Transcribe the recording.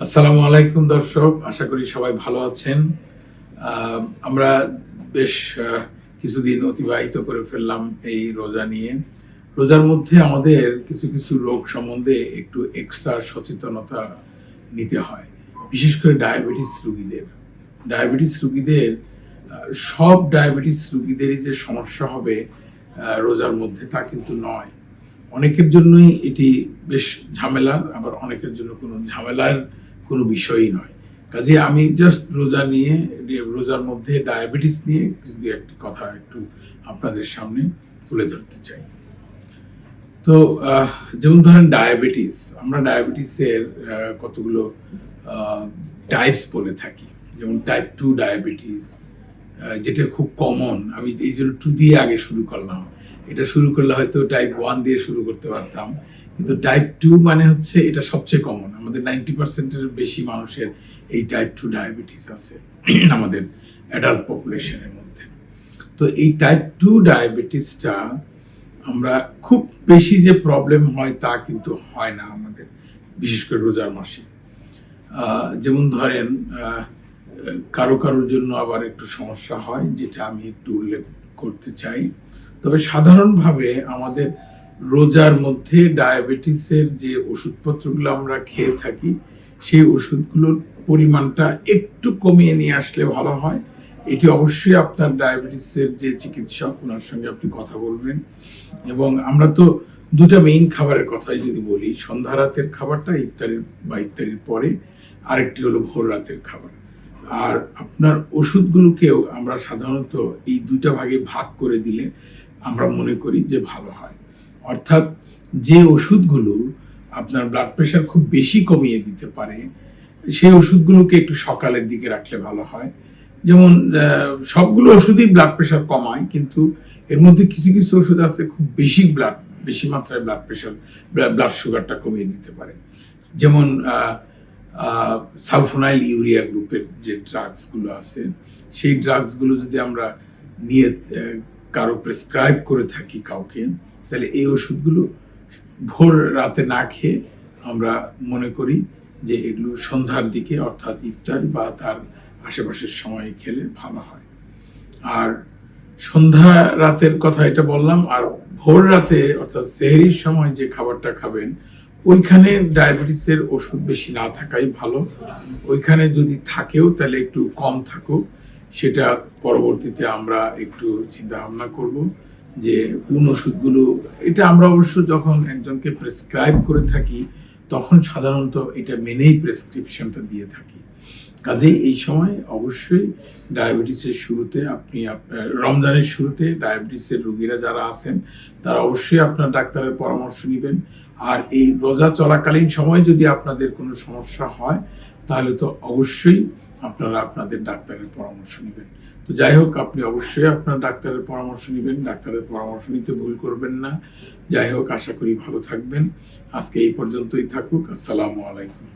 আসসালামু আলাইকুম দর্শক, আশা করি সবাই ভালো আছেন। আমরা বেশ কিছুদিন অতিবাহিত করে ফেললাম এই রোজা নিয়ে। রোজার মধ্যে আমাদের কিছু কিছু রোগ সম্বন্ধে একটু এক্সট্রা সচেতনতা নিতে হয়, বিশেষ করে ডায়াবেটিস রুগীদের সব ডায়াবেটিস রুগীদেরই যে সমস্যা হবে রোজার মধ্যে তা কিন্তু নয়। অনেকের জন্যই এটি বেশ ঝামেলার, আবার অনেকের জন্য কোনো ঝামেলার কোনো বিষয়ই নয়। কাজে আমি জাস্ট রোজার মধ্যে ডায়াবেটিস নিয়ে দু একটি কথা একটু আপনাদের সামনে তুলে ধরতে চাই। তো যেমন ধরেন আমরা ডায়াবেটিসের কতগুলো টাইপস বলে থাকি। যেমন টাইপ 2 ডায়াবেটিস, যেটা খুব কমন। আমি এই জন্য 2 দিয়ে আগে শুরু করলাম। এটা শুরু করলে হয়তো টাইপ 1 দিয়ে শুরু করতে পারতাম, কিন্তু টাইপ 2 মানে হচ্ছে এটা সবচেয়ে কমন। আমাদের 90%-এর বেশি মানুষের এই টাইপ 2 ডায়াবেটিস আছে আমাদের অ্যাডাল্ট পপুলেশনের মধ্যে। তো এই টাইপ 2 ডায়াবেটিসটা আমরা খুব বেশি যে প্রবলেম হয় তা কিন্তু হয় না আমাদের, বিশেষ করে রোজার মাসে। যেমন ধরেন কারোর জন্য আবার একটু সমস্যা হয়, যেটা আমি একটু উল্লেখ করতে চাই। তবে সাধারণভাবে আমাদের রোজার মধ্যে ডায়াবেটিসের যে ওষুধপত্রগুলো আমরা খেয়ে থাকি, সেই ওষুধগুলোর পরিমাণটা একটু কমিয়ে নিয়ে আসলে ভালো হয়। এটি অবশ্যই আপনার ডায়াবেটিসের যে চিকিৎসক, ওনার সঙ্গে আপনি কথা বলবেন। এবং আমরা তো দুটা মেইন খাবারের কথাই যদি বলি, সন্ধ্যা রাতের খাবারটা ইফতারির পরে, আরেকটি হলো ভোর রাতের খাবার। আর আপনার ওষুধগুলোকেও আমরা সাধারণত এই দুইটা ভাগে ভাগ করে দিলে আমরা মনে করি যে ভালো হয়। অর্থাৎ যে ওষুধগুলো আপনার ব্লাড প্রেশার খুব বেশি কমিয়ে দিতে পারে, সেই ওষুধগুলোকে একটু সকালের দিকে রাখলে ভালো হয়। যেমন সবগুলো ওষুধই ব্লাড প্রেশার কমায়, কিন্তু এর মধ্যে কিছু কিছু ওষুধ আছে খুব বেশি মাত্রায় ব্লাড সুগারটা কমিয়ে দিতে পারে। যেমন সালফোনাইল ইউরিয়া গ্রুপের যে ড্রাগসগুলো আছে, সেই ড্রাগসগুলো যদি আমরা নিয়ে কারো প্রেসক্রাইব করে থাকি কাউকে, তাহলে এই ওষুধগুলো ভোর রাতে না খেয়ে আমরা মনে করি যে এগুলো সন্ধ্যার দিকে, অর্থাৎ ইফতার বা তার আশেপাশের সময় খেলে ভালো হয়। আর সন্ধ্যা রাতের কথা এটা বললাম। আর ভোর রাতে অর্থাৎ সেহরির সময় যে খাবারটা খাবেন, ওইখানে ডায়াবেটিসের ওষুধ বেশি না থাকাই ভালো। ওইখানে যদি থাকেও তাহলে একটু কম থাকুক, সেটা পরবর্তীতে আমরা একটু চিন্তা ভাবনা করব যে কোন ওষুধগুলো। এটা আমরা অবশ্য যখন একজনকে প্রেসক্রাইব করে থাকি, তখন সাধারণত এটা মেনেই প্রেসক্রিপশনটা দিয়ে থাকি। কাজেই এই সময় অবশ্যই ডায়াবেটিসের শুরুতে রমজানের শুরুতে ডায়াবেটিসের রোগীরা যারা আছেন, তারা অবশ্যই আপনার ডাক্তারের পরামর্শ নেবেন। আর এই রোজা চলাকালীন সময় যদি আপনাদের কোনো সমস্যা হয়, তাহলে তো অবশ্যই আপনারা আপনাদের ডাক্তারের পরামর্শ নেবেন। তো যাই হোক, আপনি অবশ্যই আপনার ডাক্তারের পরামর্শ নেবেন, ডাক্তারের পরামর্শ নিতে ভুল করবেন না। যাই হোক, আশা করি ভালো থাকবেন। আজকে এই পর্যন্তই থাকুক। আসসালামু আলাইকুম।